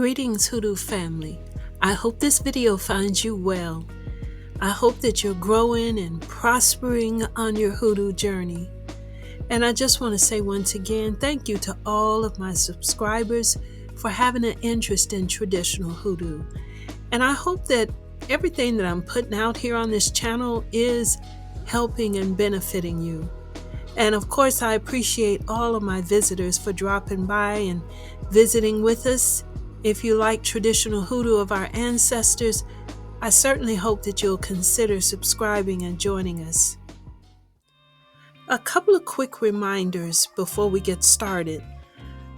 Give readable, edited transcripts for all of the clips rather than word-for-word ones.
Greetings, Hoodoo family. I hope this video finds you well. I hope that you're growing and prospering on your Hoodoo journey. And I just want to say once again, thank you to all of my subscribers for having an interest in traditional Hoodoo. And I hope that everything that I'm putting out here on this channel is helping and benefiting you. And of course, I appreciate all of my visitors for dropping by and visiting with us. If you like traditional Hoodoo of our ancestors, I certainly hope that you'll consider subscribing and joining us. A couple of quick reminders before we get started.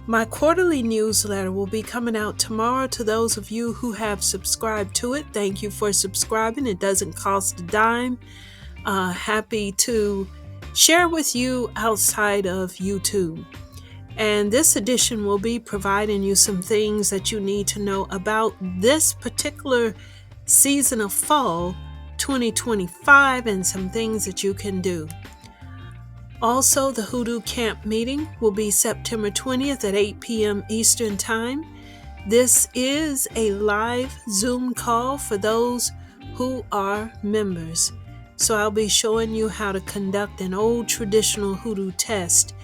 My quarterly newsletter will be coming out tomorrow. To those of you who have subscribed to it, thank you for subscribing. It doesn't cost a dime. Happy to share with you outside of YouTube. And this edition will be providing you some things that you need to know about this particular season of fall 2025 and some things that you can do. Also, the Hoodoo Camp meeting will be September 20th at 8 p.m. Eastern Time. This is a live Zoom call for those who are members. So I'll be showing you how to conduct an old traditional Hoodoo test.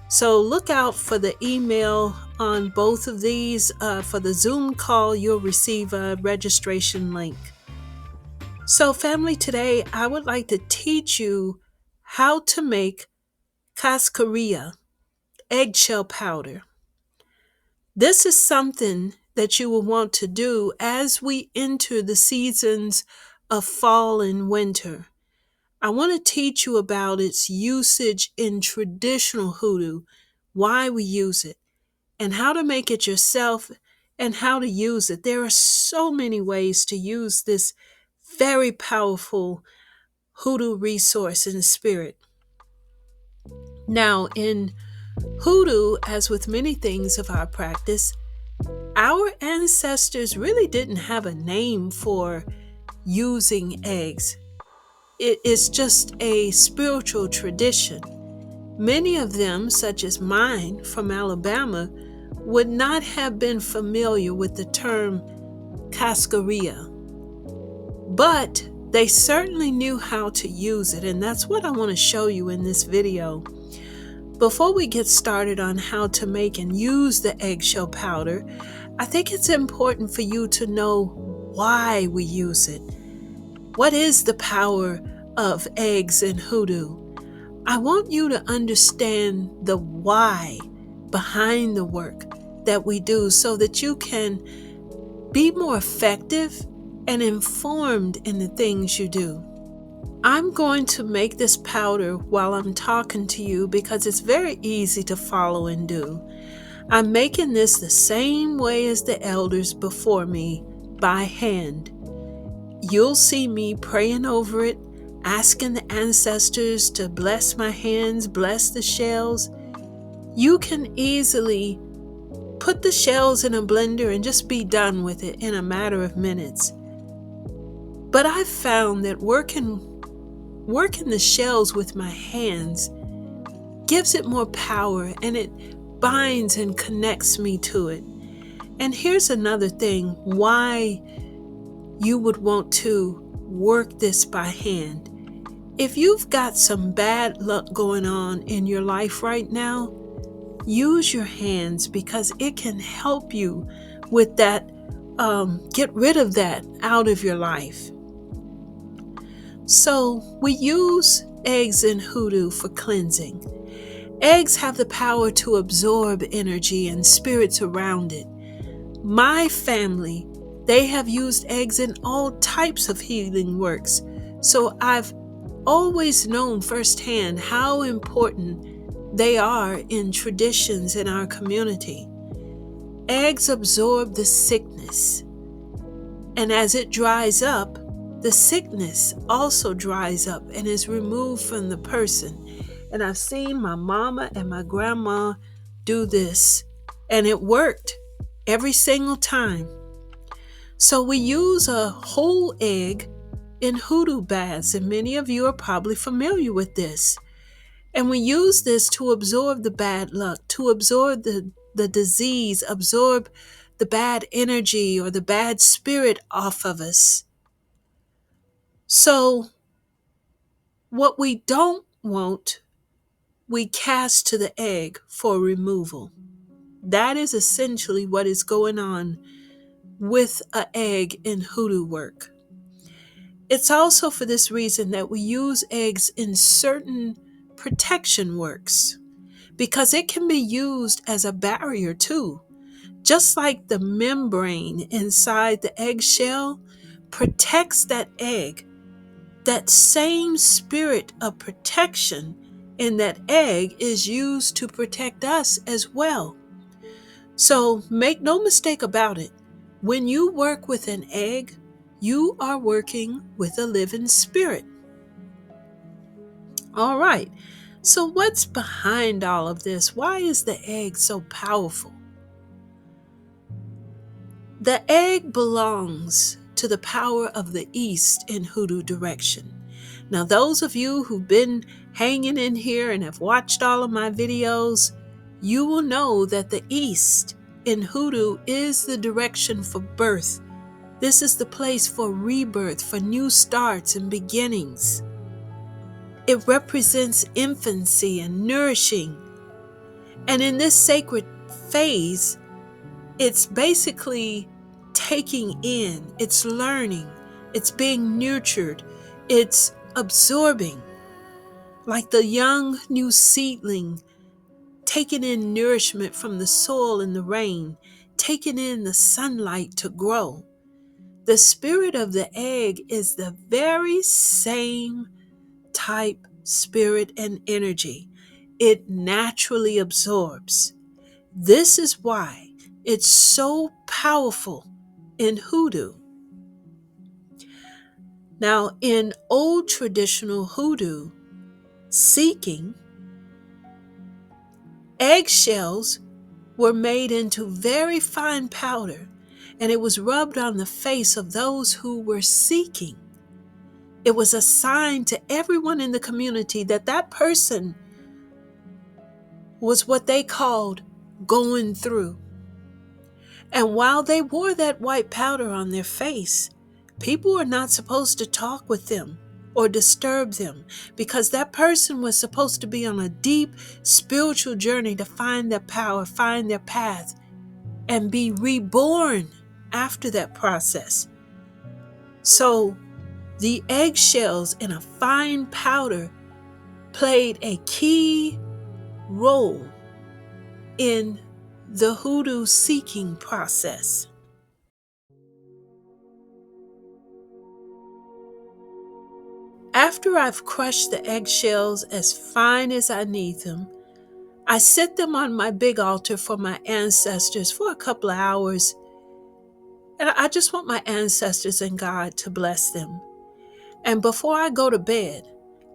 So look out for the email on both of these. For the Zoom call, you'll receive a registration link. So family, today I would like to teach you how to make cascarilla, eggshell powder. This is something that you will want to do as we enter the seasons of fall and winter. I want to teach you about its usage in traditional Hoodoo, why we use it, and how to make it yourself and how to use it. There are so many ways to use this very powerful Hoodoo resource and spirit. Now, in Hoodoo, as with many things of our practice, our ancestors really didn't have a name for using eggs. It is just a spiritual tradition. Many of them, such as mine from Alabama, would not have been familiar with the term cascarilla, but they certainly knew how to use it, and that's what I want to show you in this video. Before we get started on how to make and use the eggshell powder, I think it's important for you to know why we use it. What is the power of eggs in Hoodoo? I want you to understand the why behind the work that we do so that you can be more effective and informed in the things you do. I'm going to make this powder while I'm talking to you because it's very easy to follow and do. I'm making this the same way as the elders before me, by hand. You'll see me praying over it, asking the ancestors to bless my hands, bless the shells. You can easily put the shells in a blender and just be done with it in a matter of minutes. But I've found that working the shells with my hands gives it more power, and it binds and connects me to it. And here's another thing why you would want to work this by hand. If you've got some bad luck going on in your life right now, use your hands because it can help you with that, get rid of that out of your life. So we use eggs in Hoodoo for cleansing. Eggs have the power to absorb energy and spirits around it. My family, they have used eggs in all types of healing works, so I've always known firsthand how important they are in traditions in our community. Eggs absorb the sickness, and as it dries up, the sickness also dries up and is removed from the person. And I've seen my mama and my grandma do this, and it worked every single time. So we use a whole egg in Hoodoo baths, and many of you are probably familiar with this. And we use this to absorb the bad luck, to absorb the disease, absorb the bad energy or the bad spirit off of us. So, what we don't want, we cast to the egg for removal. That is essentially what is going on with an egg in hoodoo work. It's also for this reason that we use eggs in certain protection works, because it can be used as a barrier too. Just like the membrane inside the eggshell protects that egg, that same spirit of protection in that egg is used to protect us as well. So make no mistake about it. When you work with an egg, you are working with a living spirit. All right. So what's behind all of this? Why is the egg so powerful? The egg belongs to the power of the East in hoodoo direction. Now, those of you who've been hanging in here and have watched all of my videos, you will know that the East in hoodoo is the direction for birth. This is the place for rebirth, for new starts and beginnings. It represents infancy and nourishing. And in this sacred phase, it's basically taking in, it's learning, it's being nurtured, it's absorbing. Like the young new seedling, taking in nourishment from the soil and the rain, taking in the sunlight to grow. The spirit of the egg is the very same type spirit and energy. It naturally absorbs. This is why it's so powerful in hoodoo. Now, in old traditional hoodoo seeking, eggshells were made into very fine powder, and it was rubbed on the face of those who were seeking. It was a sign to everyone in the community that that person was what they called going through. And while they wore that white powder on their face, people were not supposed to talk with them or disturb them, because that person was supposed to be on a deep spiritual journey to find their power, find their path, and be reborn after that process. So the eggshells in a fine powder played a key role in the hoodoo seeking process. After I've crushed the eggshells as fine as I need them, I set them on my big altar for my ancestors for a couple of hours. And I just want my ancestors and God to bless them. And before I go to bed,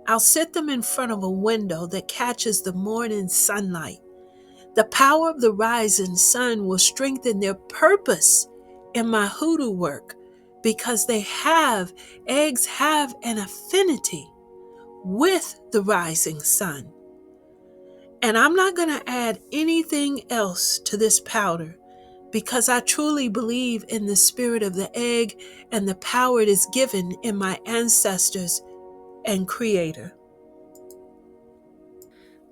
I'll set them in front of a window that catches the morning sunlight. The power of the rising sun will strengthen their purpose in my hoodoo work, because eggs have an affinity with the rising sun. And I'm not going to add anything else to this powder, because I truly believe in the spirit of the egg and the power it is given in my ancestors and Creator.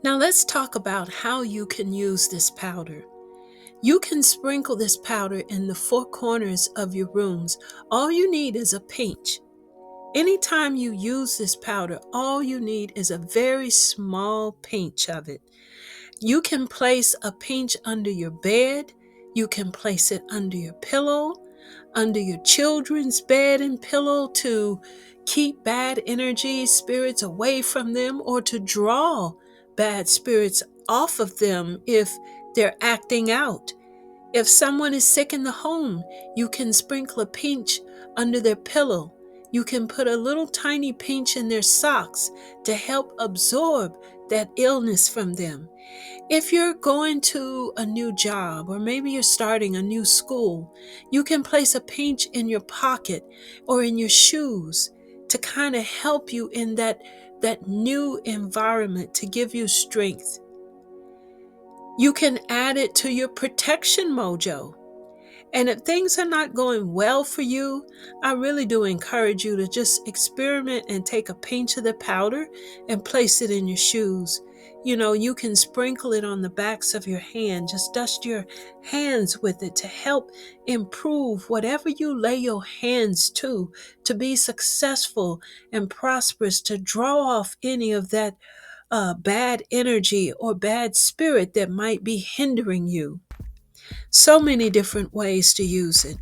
Now let's talk about how you can use this powder. You can sprinkle this powder in the four corners of your rooms. All you need is a pinch. Anytime you use this powder, all you need is a very small pinch of it. You can place a pinch under your bed. You can place it under your pillow, under your children's bed and pillow, to keep bad energy, spirits away from them, or to draw bad spirits off of them if they're acting out. If someone is sick in the home, you can sprinkle a pinch under their pillow. You can put a little tiny pinch in their socks to help absorb that illness from them. If you're going to a new job, or maybe you're starting a new school, you can place a pinch in your pocket or in your shoes to kind of help you in that new environment, to give you strength. You can add it to your protection mojo. And if things are not going well for you, I really do encourage you to just experiment and take a pinch of the powder and place it in your shoes. You can sprinkle it on the backs of your hand. Just dust your hands with it to help improve whatever you lay your hands to be successful and prosperous, to draw off any of that bad energy or bad spirit that might be hindering you. So many different ways to use it.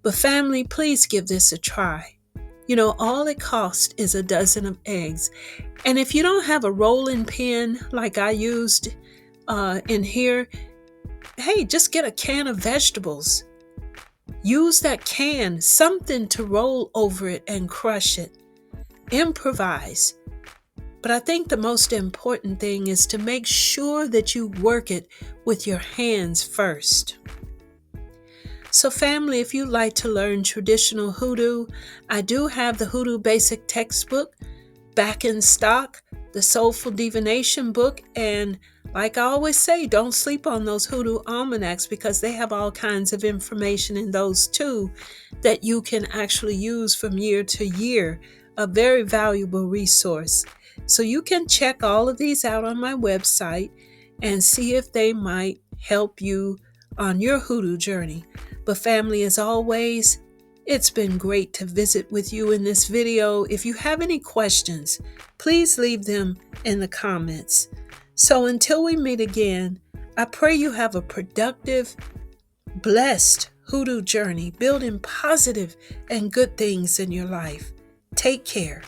But family, please give this a try. All it costs is a dozen of eggs. And if you don't have a rolling pin like I used in here, hey, just get a can of vegetables. Use that can, something to roll over it and crush it. Improvise. But I think the most important thing is to make sure that you work it with your hands first. So family, if you'd like to learn traditional hoodoo, I do have the Hoodoo Basic Textbook back in stock, the Soulful Divination book, and like I always say, don't sleep on those Hoodoo Almanacs because they have all kinds of information in those too that you can actually use from year to year. A very valuable resource. So you can check all of these out on my website and see if they might help you on your hoodoo journey. But family, as always, it's been great to visit with you in this video. If you have any questions, please leave them in the comments. So until we meet again, I pray you have a productive, blessed hoodoo journey, building positive and good things in your life. Take care.